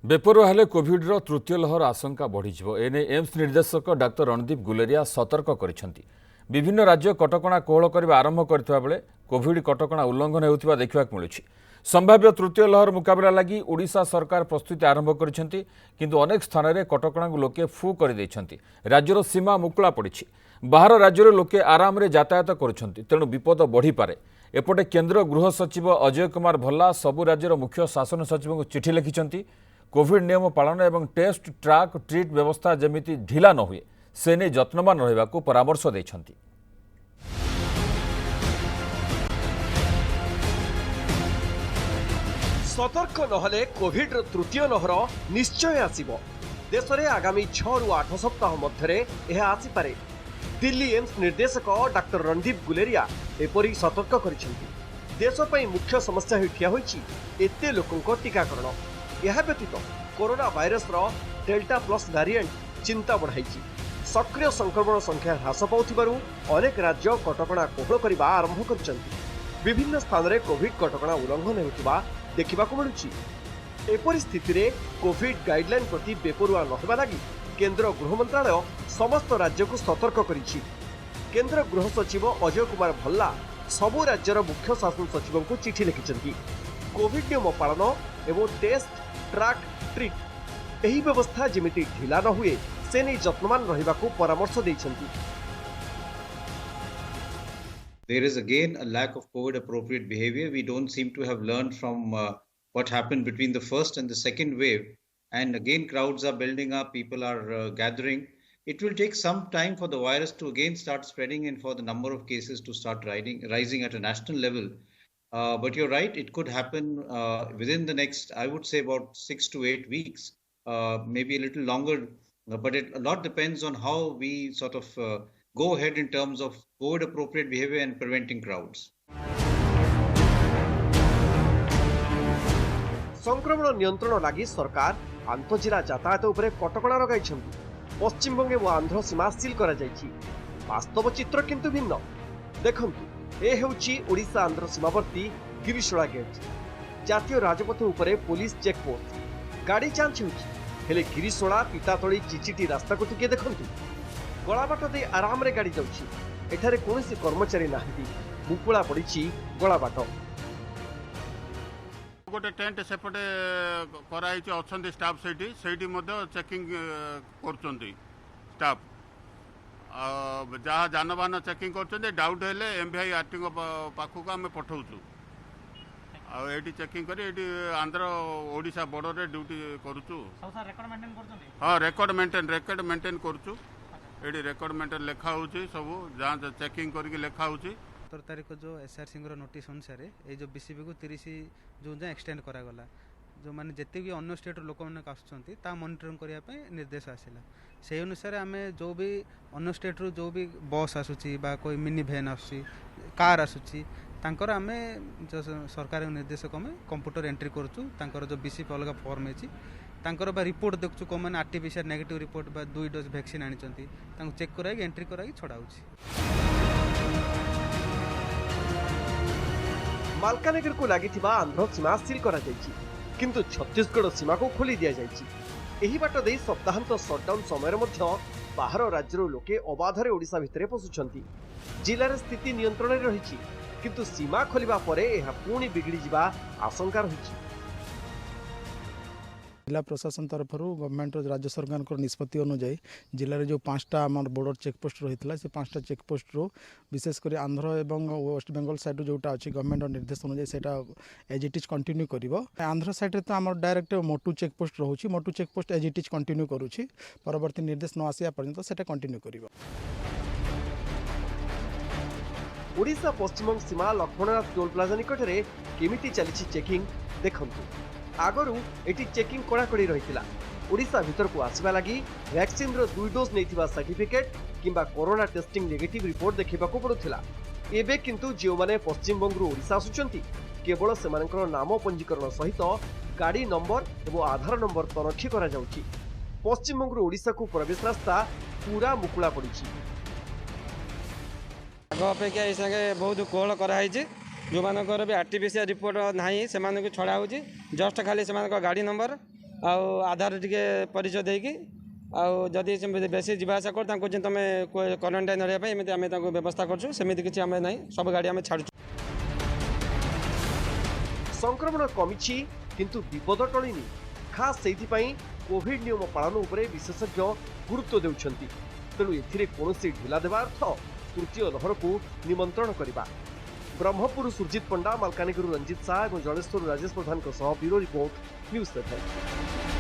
बेपरुआ हेले कोविड्र तृतीय लहर आशंका बढ़ीजिव एने एम्स निर्देशक डाक्तर रणदीप गुलेरिया सतर्क करिसेंति। विभिन्न राज्य कटकणा कोहल करने आरंभ करथिबा बेले कोविड कटकणा उल्लंघन हेउथिबा देखिबाक मिलुछि। संभाव्य तृतीय लहर मुकाबला लागि ओडिशा सरकार प्रस्तुति आरंभ करिसेंति, किंतु अनेक स्थान में कटकणा लोके फू कर दैछंति। राज्यर सीमा मुकुला पड़िछि। बाहर राज्य लोके आराम रे यातायात करुछंति, तेणु विपद बढ़ी पारे। एपटे केंद्र गृह सचिव अजय कुमार भल्ला सबु राज्यर मुख्य शासन सचिव को चिठी लिखिछंति। कोविड नियम पालन एवं टेस्ट ट्राक ट्रीट व्यवस्था जमिति ढिला न हुए से नहीं जत्नवान रहिबा को परामर्श दैछंति। सतर्क नहले कोविड तृतीय लहर निश्चय आसिबो। देश में आगामी 6 रु 8 सप्ताह मध्य यह आसीपारे। दिल्ली एम्स निर्देशक डाक्टर रणदीप गुलेरिया एपरी सतर्क करिसेंति। देश पई मुख्य समस्या ठिया होईछि एते लोकंको टीकाकरण। यह व्यतीत corona virus delta plus variant चिंता बढ़ाई। सक्रिय संक्रमण संख्या ह्रास पाउथिबारु अनेक राज्य कटकणा कोहल करने आरंभ करिसेंति। विभिन्न स्थान में कोविड कटकणा उल्लंघन हेउथिबा देखिबाकु मिलुछि। एपरि स्थिति रे कोविड गाइडलाइन प्रति बेपरुआ न हेबा लागि केंद्र गृह मंत्रालय समस्त राज्य को सतर्क करिछि। केंद्र गृह सचिव अजय कुमार भल्ला सबु राज्यर मुख्य शासन सचिवों को चिठी लिखिछन्ति। कोविड नियम पालन एवं टेस्ट ट्राक ट्रीट एही व्यवस्था जेमिति ढिला न हुए से नहीं जत्नवान रहिबाकु परामर्श दैछन्ति। There is again a lack of COVID appropriate behavior. We don't seem to have learned from what happened between the first and the second wave. And again, crowds are building up, people are gathering. It will take some time for the virus to again start spreading and for the number of cases to start rising at a national level. But you're right, it could happen within the next, I would say, about 6 to 8 weeks, maybe a little longer. But a lot depends on how we sort of go ahead in terms of COVID appropriate behavior and preventing crowds. संक्रमण नियंत्रण लागि सरकार आंतजिला यातायात उपरे कटकणा लगाइछन्ति। पश्चिम बंगे व आंध्र सीमा seal करा जाइछि। वास्तव चित्र किंतु भिन्न। देखंतु ए हेउछि ओडिशा आंध्र सीमावर्ती गिरिशोला गेट। जातीय राजपथ उपरे पुलिस चेकपोस्ट गाड़ी जांच हेउछि। हेले गिरिशोला पितातोड़ी चिचिटी रास्ता को टिके देखंतु। गलाबाट दे आराम रे गाड़ी जाउछि। एठारे कोनोसी कर्मचारी नाहंती। मुकुला पड़िछि गलाबाट। गोटे टेंट सेपटे कराई अच्छे स्टाफ से चेकिंग कर स्टाफ जहाँ जानवाहन चेकिंग कर डाउट हेले एमवीआई आरटीओ पाखक आम पठाऊँ आठी चेकिंग कर आंध्र ओडिशा बॉर्डर रे ड्यूटी करूँ। हाँ रेकर्ड मेंटेन करूँ। ये रेकर्ड मेंटेन लेखा हो सब जहाँ चेकिंग करके लेखा हो। 17 तारीख जो एसआर सिंह नोटिस अनुसार ये जो बीसीपी को 30 जून जाए एक्सटेंड करागला। जो मैंने जिते भी अन्य स्टेट लोक मैंने आसुँच मॉनिटरिंग करने निर्देश आसला। से अनुसार आम जो भी अन्य स्टेट रू जो भी बस आसूची बा कोई मिनी भैन आसूची कार आसूची तांकर आमे जो सरकार निर्देशक आम कंप्यूटर एंट्री करूँ। जो बीसीपी अलग फॉर्म है तांकर बा रिपोर्ट देखु कौन मैंने आरटीपीसीआर नेगेटिव रिपोर्ट बा 2 डोज वैक्सीन आनी चेक कराई एंट्री कराई छड़ाऊँगी। मालकानगिरी को लगी आंध्र सीमा सील करा जाइछि, किंतु छत्तीसगढ़ सीमा को खोली दिया जाइछि। एही बाट दे सप्ताहांत सटडाउन समय मध्य बाहर राज्यर लोके अबाधरे ओडिशा भितरे पसुछंती। जिलार स्थिति नियंत्रण रे रहिछि, किंतु सीमा खोलिबा परे एहा पुणी बिगड़ी जिबा आशंका रहिछि। जिला प्रशासन तरफ गवर्नमेंट राज्य सरकार निष्पत्ति अनुजाई जिले में जो 5टा आम बॉर्डर चेकपोस्ट रही है से 5टा चेकपोस्ट विशेषकर आंध्र एवं वेस्ट बेंगल साइड जोटा अच्छी गवर्नमेंट निर्देश अनुजाई से एज इट इज कंटिन्यू कर। आंध्र साइड तो आम डायरेक्ट मोटू चेकपोस्ट रोचे। मोटू checkpost as it is continue करुँची। परवर्ती निर्देश न आसा पर्यंत से कंटिन्यू कर। ओडिशा पश्चिम सीमा लक्ष्मणनाथ टोल प्लाजा निकट में केमिति चली चेकिंग देखंतु। आगरू एटी चेकिंग कड़ाकड़ी रही। ओडिशा भीतर को आसवा लगी वैक्सीन 2 डोज नहीं सर्टिफिकेट किंबा कोरोना टेस्टिंग नेगेटिव रिपोर्ट देखा पड़ूला। एबे किंतु जो माने पश्चिम बंगरू ओडिशा आसुचंती केवल सेमानकर नाम पंजीकरण सहित गाड़ी नंबर एवं आधार नंबर तनखी करा जाउची। पश्चिम बंगरू ओडिशा को प्रवेश रास्ता पूरा मुकुला पड़ी। आग अपेक्षा ये संगे बहुत कोहल कराई। जो मानकर भी आरटीपीसीआर रिपोर्ट ना से छड़ा हो जस्ट खाली से गाड़ी नंबर आधार टिके परिचय देकी जदि बेसी जावासा कर तुम क्वारंटाइन रही आम व्यवस्था करूँ सेमती किसी आम ना सब गाड़ी आम छाड़ू। संक्रमण कमिछि किंतु विपद टळिनी खास सेइथिपाई कोविड नियम पालन उपरे विशेषज्ञ गुरुत्व देउछंती। तेणु एथिरे कोनोसी ढिला देबा अर्थ तृतीय लहर को निमंत्रण करबा। ब्रह्मपुर सुरजित पंडा, मालकानगिरी रंजित शाह और जलेश्वर राजेश प्रधान ब्यूरो रिपोर्ट न्यूज 7।